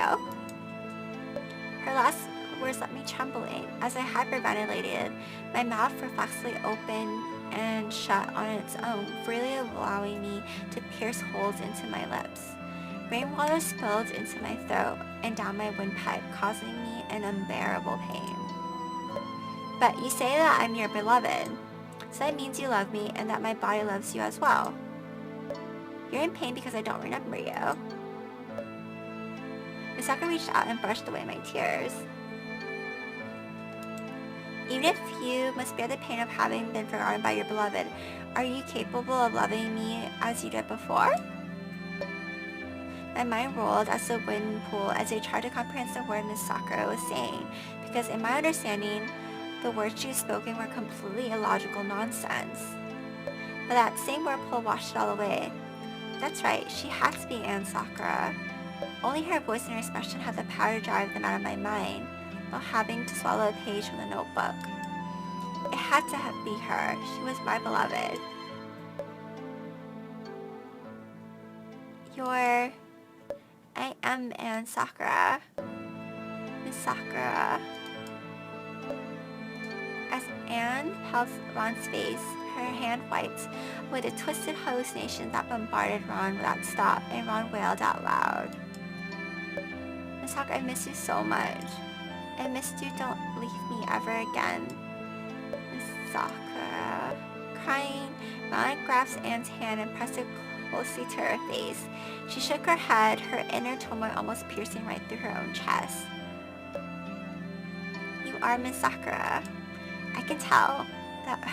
Speaker 1: Her last words left me trembling as I hyperventilated, my mouth reflexively open and shut on its own, freely allowing me to pierce holes into my lips. Rainwater spilled into my throat and down my windpipe, causing me an unbearable pain. But you say that I'm your beloved, so that means you love me and that my body loves you as well. You're in pain because I don't remember you. Misaka reached out and brushed away my tears. Even if you must bear the pain of having been forgotten by your beloved, are you capable of loving me as you did before? My mind rolled as the wind pool as I tried to comprehend the word Miss Sakura was saying, because in my understanding, the words she was spoken were completely illogical nonsense. But that same word pool washed it all away. That's right, she had to be Ann Sakura. Only her voice and her expression had the power to drive them out of my mind, while having to swallow a page from the notebook. It had to be her. She was my beloved. I am Ann Sakura. Miss Sakura. As Anne held Ron's face, her hand wiped with a twisted hallucination that bombarded Ron without stop, and Ron wailed out loud. Miss Sakura, I miss you so much. I missed you. Don't leave me ever again. Miss Sakura. Crying, Ron grabs Anne's hand and pressed it closely to her face. She shook her head, her inner turmoil almost piercing right through her own chest. You are Miss Sakura. I can tell that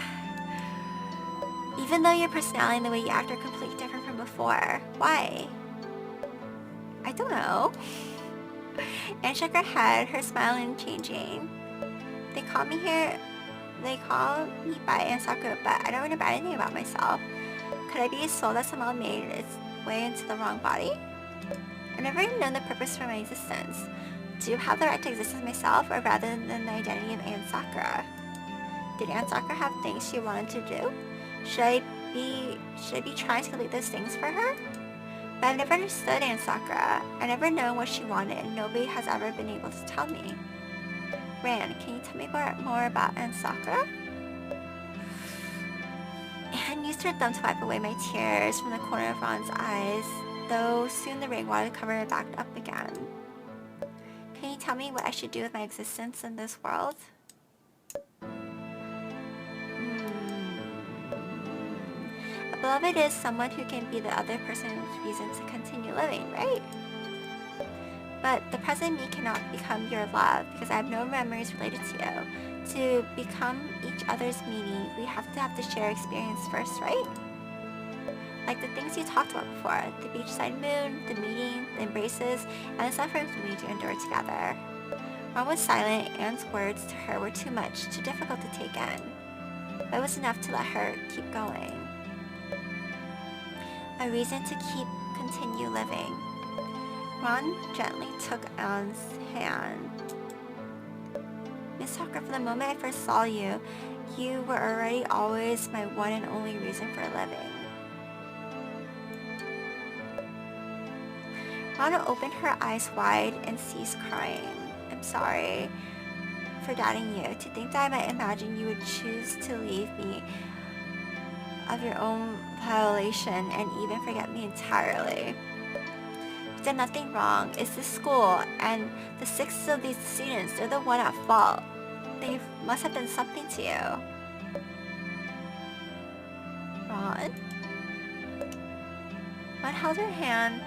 Speaker 1: even though your personality and the way you act are completely different from before. Why? I don't know. Anne shook her head, her smile changing. They call me by Ann Sakura, but I don't remember anything about myself. Could I be a soul that somehow made its way into the wrong body? I've never even known the purpose for my existence. Do you have the right to exist as myself, or rather than the identity of Ann Sakura? Did Ann Sakura have things she wanted to do? Should I be trying to complete those things for her? But I've never understood Ann Sakura. I've never known what she wanted, and nobody has ever been able to tell me. Ran, can you tell me more about Ann Sakura? Anne used her thumb to wipe away my tears from the corner of Ron's eyes, though soon the rainwater covered it back up again. Can you tell me what I should do with my existence in this world? A beloved is someone who can be the other person's reason to continue living, right? But the present me cannot become your love because I have no memories related to you. To become each other's meaning, we have to share experience first, right? Like the things you talked about before, the beachside moon, the meeting, the embraces, and the suffering we need to endure together. Ron was silent. Anne's words to her were too much, too difficult to take in. But it was enough to let her keep going. A reason to continue living. Ron gently took Anne's hand. Miss Sakura, from the moment I first saw you, you were already always my one and only reason for living. Rana opened her eyes wide and ceased crying. I'm sorry for doubting you. To think that I might imagine you would choose to leave me of your own violation and even forget me entirely. You've done nothing wrong. It's the school and the 6 of these students. They're the one at fault. They must have done something to you. Ron? Ron held her hand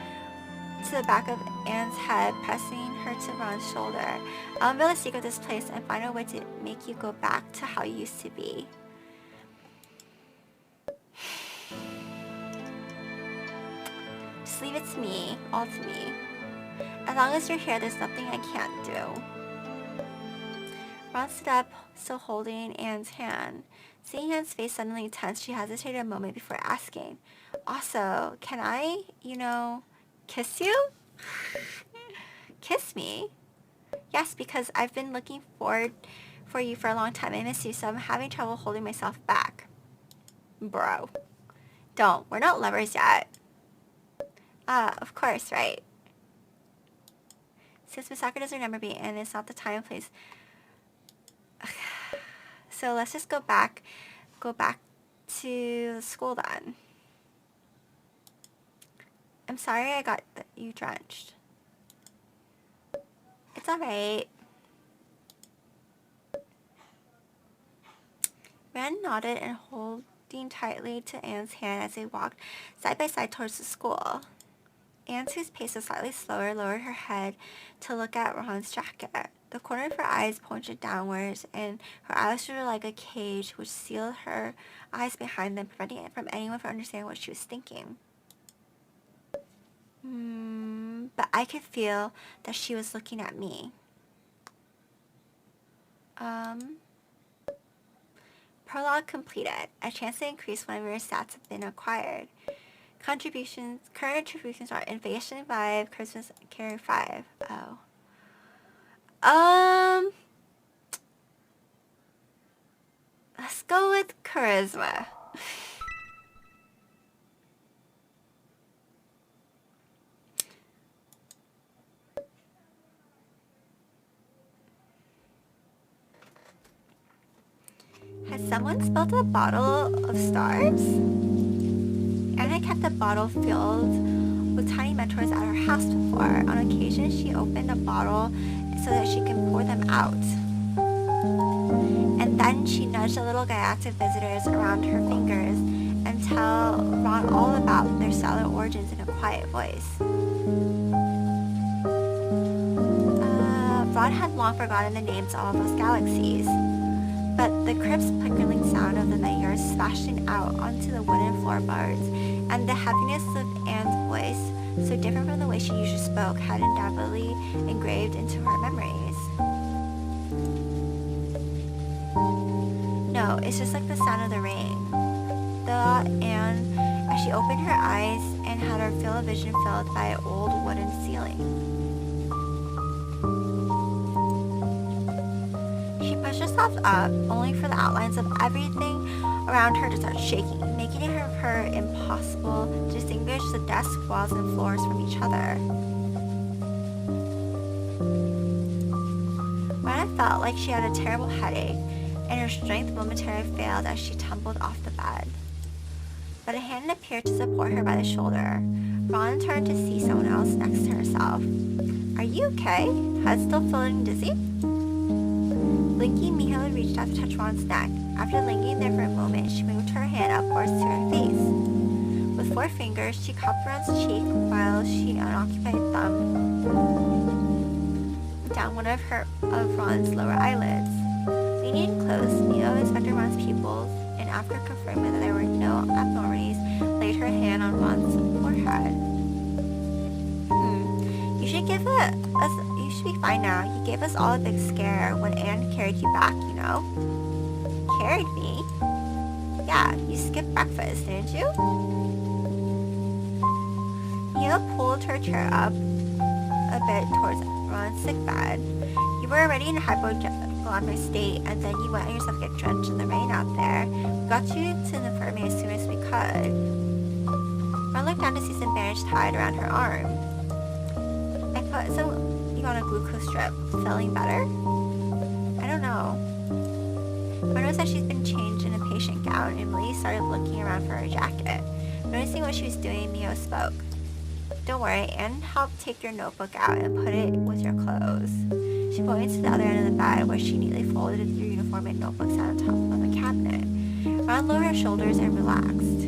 Speaker 1: to the back of Anne's head, pressing her to Ron's shoulder. I'll unveil the secret of this place and find a way to make you go back to how you used to be. Just leave it to me, all to me. As long as you're here, there's nothing I can't do. Ron stood up, still holding Anne's hand. Seeing Anne's face suddenly tense, she hesitated a moment before asking, also, can I, kiss you? Kiss me? Yes, because I've been looking forward for you for a long time. I miss you, so I'm having trouble holding myself back. Bro. Don't. We're not lovers yet. Of course, right? Since Miss Sakura doesn't remember me and it's not the time and place. So let's just go back to school then. I'm sorry I got you drenched. It's alright. Ren nodded and holding tightly to Anne's hand as they walked side by side towards the school. Anne, whose pace was slightly slower, lowered her head to look at Ron's jacket. The corner of her eyes pointed downwards, and her eyes were like a cage which sealed her eyes behind them, preventing it from anyone from understanding what she was thinking. But I could feel that she was looking at me. Prologue completed. A chance to increase when your stats have been acquired. Current contributions are Invasion 5, Christmas Care 5. Oh. Let's go with charisma. Has someone spilled a bottle of stars? Anna kept a bottle filled with tiny mentors at her house before. On occasion, she opened a bottle so that she can pour them out. And then she nudged the little galactic visitors around her fingers and tell Ron all about their stellar origins in a quiet voice. Ron had long forgotten the names of all those galaxies, but the crisp pickling sound of the meteors splashing out onto the wooden floorboards and the heaviness of Anne's voice, so different from the way she usually spoke, had indelibly engraved into her memories. No, it's just like the sound of the rain, thought Anne as she opened her eyes and had her field of vision filled by an old wooden ceiling. She pushed herself up, only for the outlines of everything around her to start shaking, making it for her impossible to distinguish the desk, walls, and floors from each other. Rana felt like she had a terrible headache, and her strength momentarily failed as she tumbled off the bed. But a hand appeared to support her by the shoulder. Ron turned to see someone else next to herself. "Are you okay? Head still feeling dizzy?" Blinking, Miho reached out to touch Ron's neck. After lingering there for a moment, she moved her hand upwards to her face. With 4 fingers, she cupped Ron's cheek while she unoccupied thumb down one of Ron's lower eyelids. Leaning close, Miho inspected Ron's pupils, and after confirming that there were no abnormalities, laid her hand on Ron's forehead. You should be fine now. You gave us all a big scare when Anne carried you back, you know. Carried me? Yeah, you skipped breakfast, didn't you? Miho pulled her chair up a bit towards Ron's sickbed. You were already in a hypoglycemic state, and then you let yourself get drenched in the rain out there. We got you to the infirmary as soon as we could. Ron looked down to see some bandage tied around her arm. I put you on a glucose drip. Feeling better? I don't know. Ron noticed that she's been changed in a patient gown, and Lee started looking around for her jacket. Noticing what she was doing, Miho spoke. Don't worry, Anne helped take your notebook out and put it with your clothes. She pointed to the other end of the bed where she neatly folded your uniform and notebooks on top of a cabinet. Ron lowered her shoulders and relaxed.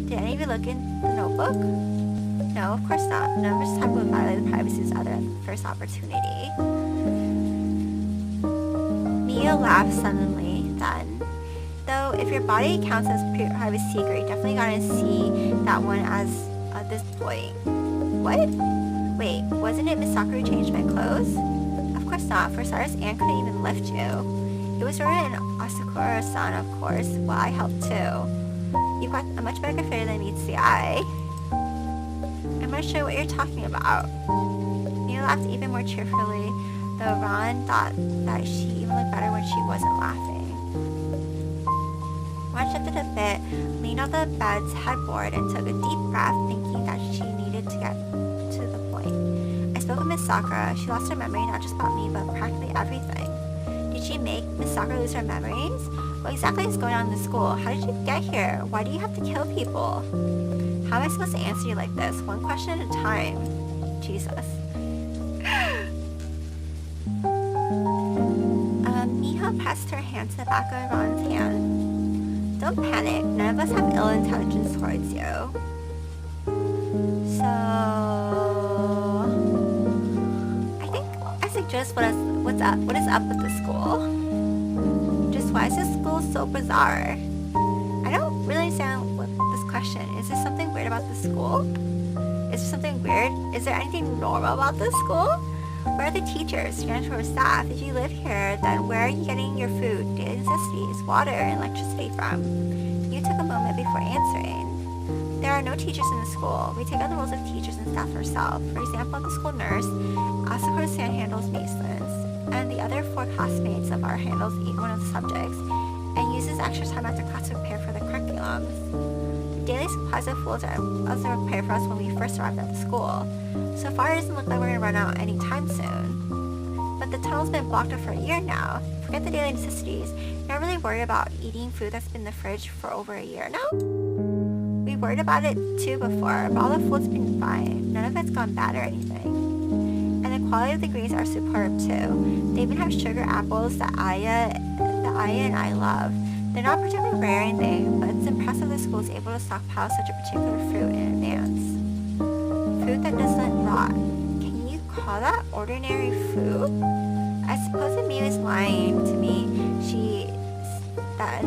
Speaker 1: Did any of you look in the notebook? No, of course not. None of us type would violate the privacy of other at the first opportunity. Miho laughed suddenly then. Though, if your body counts as private secret, you definitely gotta see that one as this point. What? Wait, wasn't it Miss Sakura who changed my clothes? Of course not. For starters, Anne couldn't even lift you. It was Rona and Ann Sakura-san, of course. Well, I helped too. You've got a much better figure than meets the eye. I'm not sure what you're talking about. Mia laughed even more cheerfully, though Ron thought that she even looked better when she wasn't laughing. Ron shifted a bit, leaned on the bed's headboard, and took a deep breath, thinking that she needed to get to the point. I spoke with Miss Sakura. She lost her memory not just about me, but practically everything. Did she make Miss Sakura lose her memories? What exactly is going on in the school? How did you get here? Why do you have to kill people? How am I supposed to answer you like this? One question at a time. Jesus. Miho pressed her hand to the back of Ron's hand. Don't panic. None of us have ill intentions towards you. So, I think I suggest what is up with the school. Just why is this school so bizarre? I don't really understand what this question. Is there something weird about the school? Is there something weird? Is there anything normal about this school? Where are the teachers, janitor, staff? If you live here, then where are you getting your food, daily necessities, water, and electricity from? You took a moment before answering. There are no teachers in the school. We take on the roles of teachers and staff ourselves. For example, the school nurse, Asakura-san handles maintenance, and the other 4 classmates of our handles each one of the subjects, and uses extra time after class to prepare for the curriculums. The daily supplies of foods are also prepared for us when we first arrived at the school. So far, it doesn't look like we're going to run out anytime soon. But the tunnel's been blocked up for a year now. Forget the daily necessities. You're not really worried about eating food that's been in the fridge for over a year now? We worried about it too before, but all the food's been fine. None of it's gone bad or anything. And the quality of the greens are superb too. They even have sugar apples that Aya and I love. They're not particularly rare or anything, but it's impressive the school is able to stockpile such a particular fruit in advance. Food that doesn't rot. Can you call that ordinary food? I suppose if Miu is lying to me,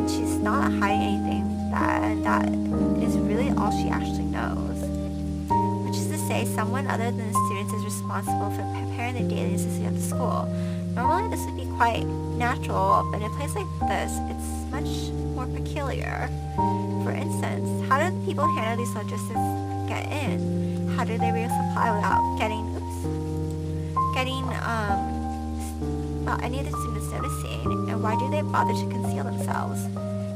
Speaker 1: she's not hiding anything, that is really all she actually knows. Which is to say, someone other than the students is responsible for preparing the daily necessities of the school. Normally this would be quite natural, but in a place like this, it's much more peculiar. For instance, how do the people handle these logistics get in? How do they resupply without getting any of the students noticing? And why do they bother to conceal themselves?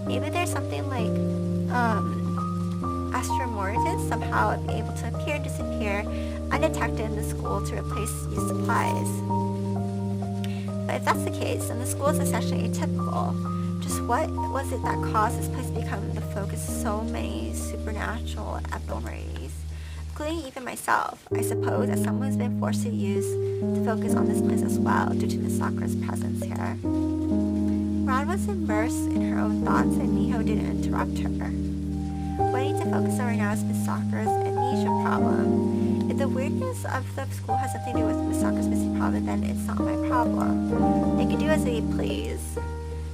Speaker 1: Maybe there's something like astromortins somehow be able to appear and disappear undetected in the school to replace used supplies. But if that's the case, then the school is essentially atypical. Just what was it that caused this place to become the focus of so many supernatural abnormalities? Including even myself, I suppose, as someone who's been forced to focus on this place as well due to Miss Sakura's presence here. Ron was immersed in her own thoughts and Miho didn't interrupt her. What I need to focus on right now is Miss Sakura's amnesia problem. If the weirdness of the school has something to do with Miss Sakura's missing problem, then it's not my problem. They can do as they please.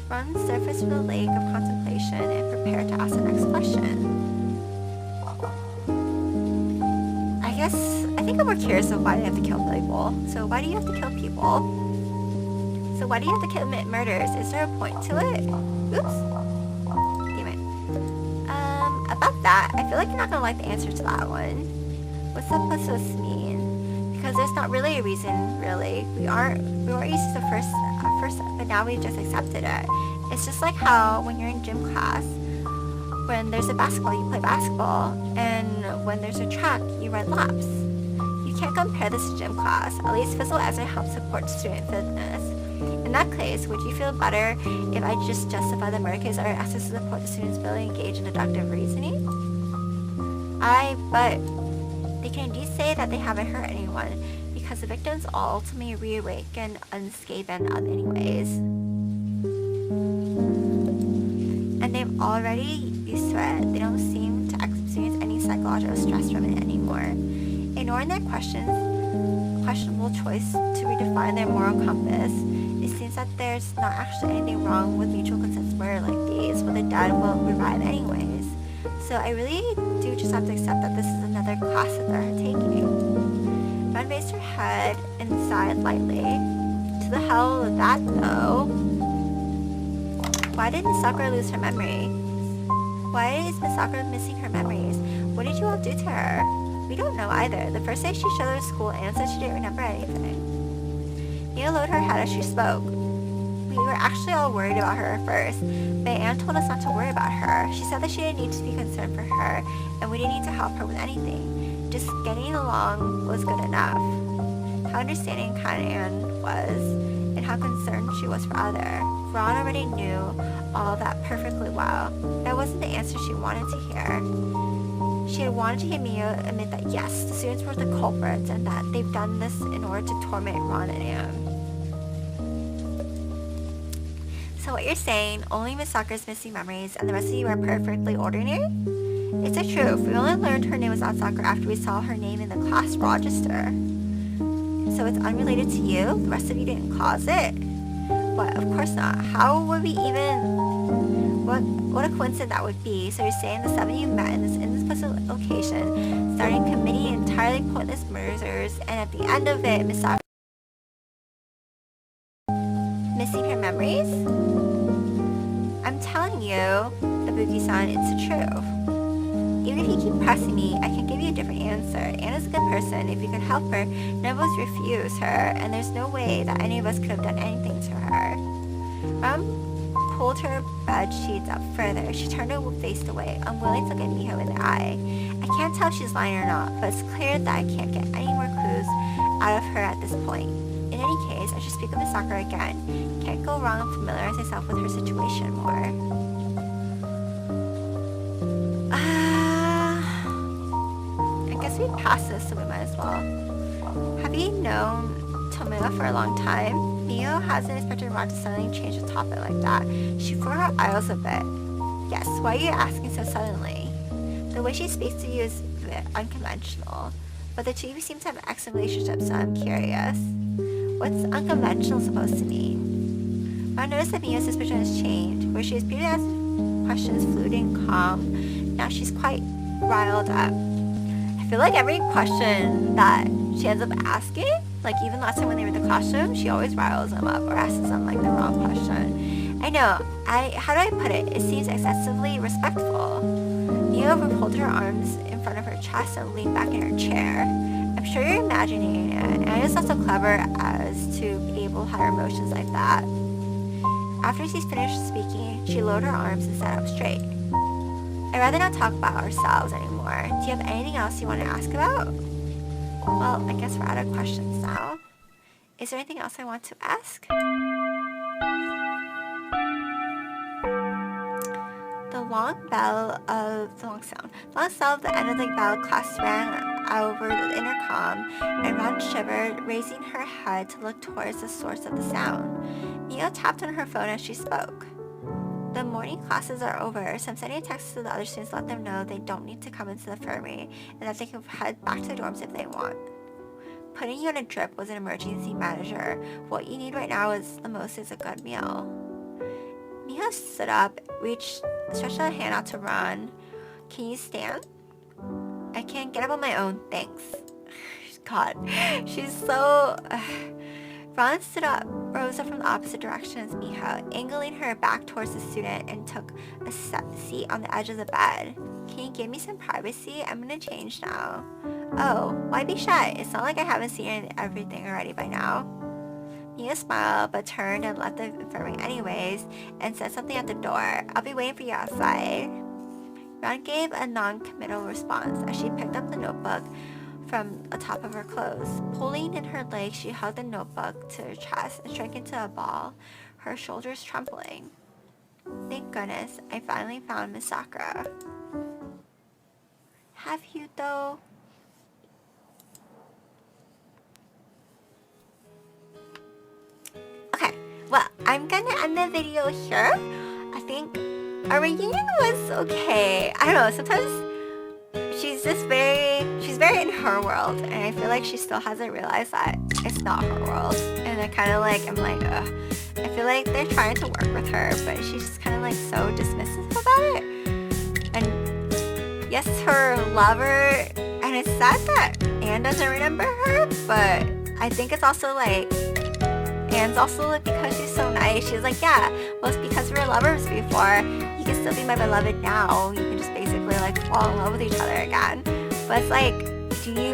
Speaker 1: Ron surfaced from the lake of contemplation and prepared to ask the next question. I think I'm more curious of why they have to kill people. So why do you have to kill people? So why do you have to commit murders? Is there a point to it? Oops. Damn it. About that, I feel like you're not gonna like the answer to that one. What's that supposed to mean? Because there's not really a reason, really. We weren't used to the first, but now we just accepted it. It's just like how when you're in gym class, when there's a basketball, you play basketball, and when there's a track, you run laps. You can't compare this to gym class. At least physical exercise helps support student fitness. In that case, would you feel better if I just justify the murders or access to support the students' ability to engage in deductive reasoning? But they can indeed say that they haven't hurt anyone, because the victims all ultimately reawaken unscathed anyways. And they've already used to it. They don't seem to experience any psychological stress from it anymore. Ignoring their questionable choice to redefine their moral compass, it seems that there's not actually anything wrong with mutual consent murder like these, where the dead will revive anyways. So I really do just have to accept that this is another class that they're taking. Ren raised her head and sighed lightly. To the hell with that, though. Why did Miss Sakura lose her memory? Why is Miss Sakura missing her memories? What did you all do to her? We don't know either. The first day she showed her school, Ann said she didn't remember anything. Mia lowered her head as she spoke. We were actually all worried about her at first, but Ann told us not to worry about her. She said that she didn't need to be concerned for her, and we didn't need to help her with anything. Just getting along was good enough. How understanding and kind Ann was, and how concerned she was for others. Ron already knew all of that perfectly well. That wasn't the answer she wanted to hear. She had wanted to hear Mia admit that yes, the students were the culprits and that they've done this in order to torment Ron and Ann. So what you're saying, only Miss Sakura's missing memories and the rest of you are perfectly ordinary? It's the truth. We only learned her name was Ann Sakura after we saw her name in the class register. So it's unrelated to you? The rest of you didn't cause it? But of course not. How would we even... What a coincidence that would be. So you're saying the 7 you met in this specific location started committing entirely pointless murders, and at the end of it, Miss Sakura missing her memories? I'm telling you, Ibuki-san, it's the truth. Even if you keep pressing me, I can give you a different answer. Anna's a good person. If you could help her, none of us refuse her, and there's no way that any of us could have done anything to her. Pulled her bed sheets up further. She turned her face away, unwilling to look at Miho in the eye. I can't tell if she's lying or not, but it's clear that I can't get any more clues out of her at this point. In any case, I should speak with Miss Sakura again. Can't go wrong and familiarize myself with her situation more. I guess we passed this, so we might as well. Have you known Tomoya for a long time? Mio hasn't expected Ron to suddenly change the topic like that. She furrowed her eyebrows a bit. Yes, why are you asking so suddenly? The way she speaks to you is a bit unconventional, but the two of you seem to have an excellent relationship, so I'm curious. What's unconventional supposed to mean? I noticed that Mio's suspicion has changed. Where she was previously asked questions fluid and calm, now she's quite riled up. I feel like every question that she ends up asking, like even last time when they were in the classroom, she always riles them up or asks them like the wrong question. I know, how do I put it? It seems excessively respectful. Mio folded her arms in front of her chest and leaned back in her chair. I'm sure you're imagining it, and I just not so clever as to be able to hide her emotions like that. After she's finished speaking, she lowered her arms and sat up straight. I'd rather not talk about ourselves anymore. Do you have anything else you want to ask about? Well, I guess we're out of questions now. Is there anything else I want to ask? The long sound of the end of the bell class rang over the intercom, and Ron shivered, raising her head to look towards the source of the sound. Mio tapped on her phone as she spoke. The morning classes are over, so I'm sending a text to the other students to let them know they don't need to come into the infirmary and that they can head back to the dorms if they want. Putting you on a drip was an emergency manager. What you need right now is the most is a good meal. Mio stood up, stretched out a hand out to Ron. Can you stand? I can't get up on my own, thanks. God, she's so... Ron stood up, rose up from the opposite direction as Miho, angling her back towards the student, and took a seat on the edge of the bed. Can you give me some privacy? I'm gonna change now. Oh, why be shy? It's not like I haven't seen everything already by now. Mia smiled, but turned and left the infirmary anyways, and said something at the door. I'll be waiting for you outside. Ron gave a non-committal response as she picked up the notebook from the top of her clothes. Pulling in her legs, she hugged the notebook to her chest and shrank into a ball, her shoulders trembling. Thank goodness, I finally found Miss Sakura. Have you, though? Okay, well, I'm gonna end the video here. I think our reunion was okay. I don't know, sometimes she's very in her world, and I feel like she still hasn't realized that it's not her world. And I kind of like, I'm like, ugh. I feel like they're trying to work with her, but she's just kind of like so dismissive about it. And yes, her lover, and it's sad that Anne doesn't remember her, but I think it's also like, Anne's also like, because she's so nice, she's like, yeah, well, it's because we were lovers before. You can still be my beloved now. You can just basically like fall in love with each other again. But it's like,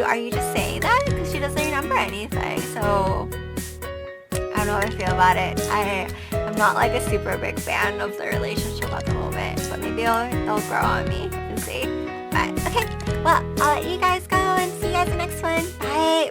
Speaker 1: are you just saying that? Because she doesn't remember anything. So, I don't know how I feel about it. I'm not like a super big fan of the relationship at the moment. But maybe it'll grow on me. We'll see. But, okay. Well, I'll let you guys go and see you guys in the next one. Bye.